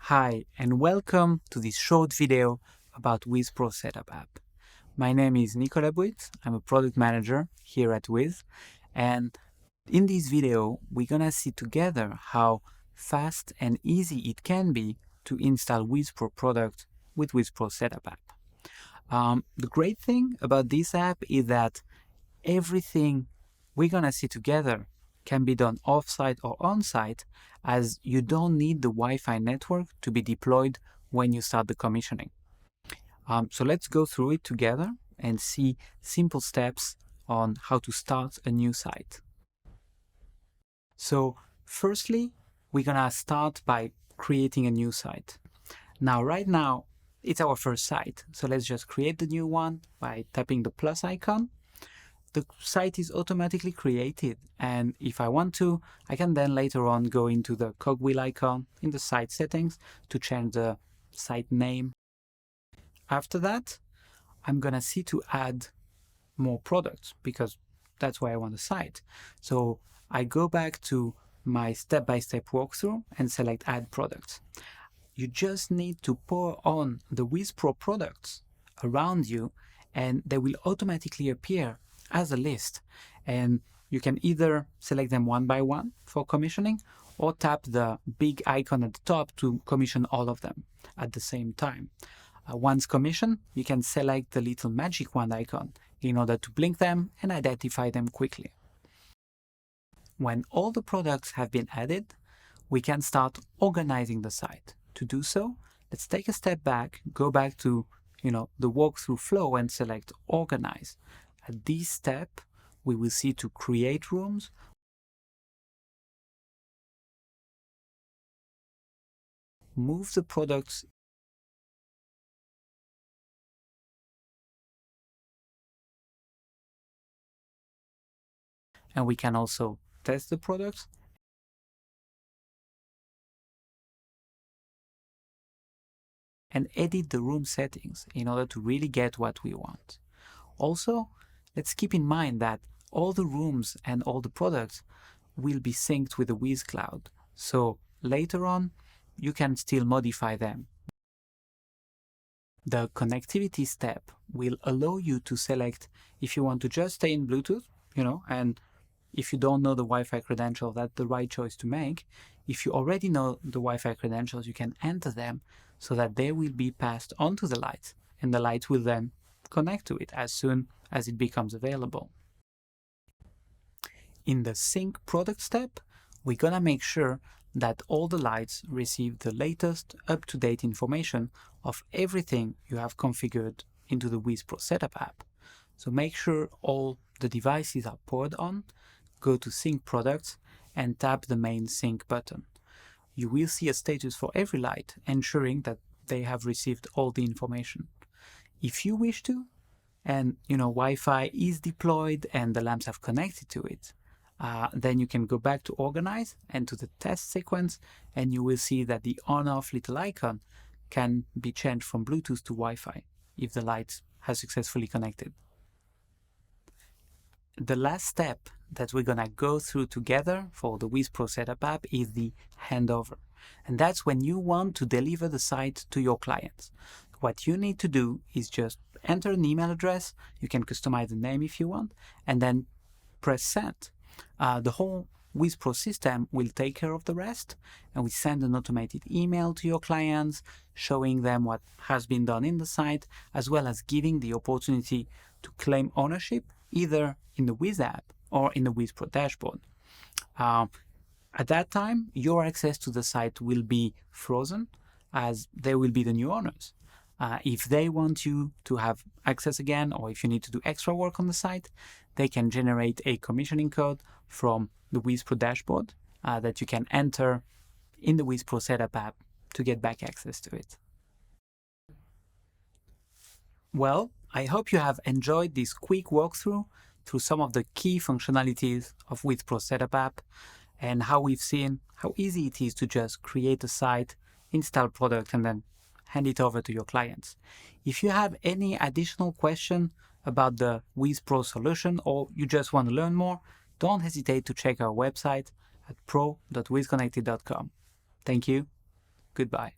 Hi and welcome to this short video about WiZ Pro Setup App. My name is Nicolas Bouyt. I'm a product manager here at WiZ, and in this video we're gonna see together how fast and easy it can be to install WiZ Pro product with WiZ Pro Setup App. The great thing about this app is that everything we're gonna see together can be done off-site or on-site, as you don't need the Wi-Fi network to be deployed when you start the commissioning. So let's go through it together and see simple steps on how to start a new site. So firstly, we're gonna start by creating a new site. Now, right now, it's our first site. So let's just create the new one by tapping the plus icon. The site is automatically created, and if I want to, I can then later on go into the cogwheel icon in the site settings to change the site name. After that, I'm gonna see to add more products because that's why I want a site. So I go back to my step-by-step walkthrough and select Add Products. You just need to pour on the WiZ Pro products around you, and they will automatically appear as a list, and you can either select them one by one for commissioning or tap the big icon at the top to commission all of them at the same time. Once commissioned, you can select the little magic wand icon in order to blink them and identify them quickly. When all the products have been added, we can start organizing the site. To do so, let's take a step back, go back to the walkthrough flow and select Organize. At this step, we will see to create rooms, move the products and we can also test the products and edit the room settings in order to really get what we want. Also, let's keep in mind that all the rooms and all the products will be synced with the WiZ Cloud. So later on, you can still modify them. The connectivity step will allow you to select if you want to just stay in Bluetooth, and if you don't know the Wi-Fi credential, that's the right choice to make. If you already know the Wi-Fi credentials, you can enter them so that they will be passed onto the light, and the light will then connect to it as soon as it becomes available. In the sync product step, we're gonna make sure that all the lights receive the latest up-to-date information of everything you have configured into the WiZ Pro Setup app. So make sure all the devices are powered on, go to Sync Products and tap the main Sync button. You will see a status for every light, ensuring that they have received all the information. If you wish to, and Wi-Fi is deployed and the lamps have connected to it, then you can go back to Organize and to the test sequence, and you will see that the on-off little icon can be changed from Bluetooth to Wi-Fi if the light has successfully connected. The last step that we're gonna go through together for the WiZ Pro Setup app is the handover. And that's when you want to deliver the site to your clients. What you need to do is just enter an email address. You can customize the name if you want, and then press send. The whole WiZ Pro system will take care of the rest, and we send an automated email to your clients showing them what has been done in the site, as well as giving the opportunity to claim ownership either in the WiZ app or in the WiZ Pro dashboard. At that time, your access to the site will be frozen, as they will be the new owners. If they want you to have access again, or if you need to do extra work on the site, they can generate a commissioning code from the WiZ Pro dashboard that you can enter in the WiZ Pro Setup app to get back access to it. Well, I hope you have enjoyed this quick walkthrough through some of the key functionalities of WiZ Pro Setup app and how we've seen how easy it is to just create a site, install product, and then hand it over to your clients. If you have any additional question about the WiZ Pro solution, or you just want to learn more, don't hesitate to check our website at pro.wizconnected.com. Thank you. Goodbye.